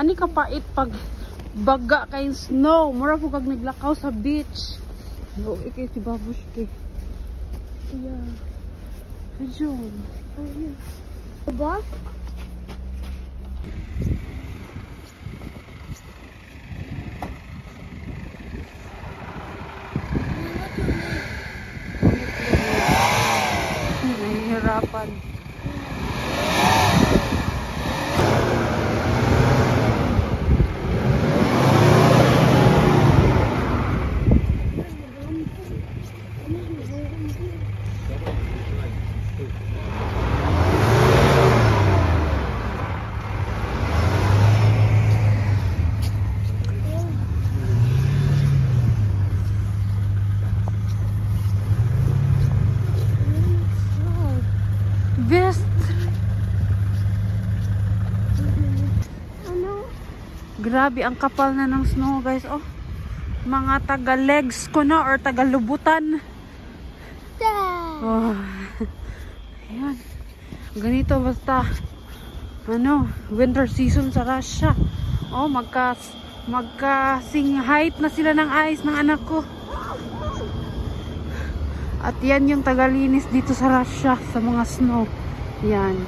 Gani kapait pag baga kay snow. Mura po kag naglakaw sa beach. No, ikay si Babush kay. Yeah. Ayun. Ayun. Diba? Nahihirapan. Best. Ano? Grabe ang kapal na ng snow, guys. Oh. Mga taga-legs ko na or taga-lubutan. Oh. Ayan. Ganito basta winter season sa Russia. Oh, magka-sing height na sila ng eyes ng anak ko. At yan yung tagalinis dito sa Russia sa mga snow. Yan.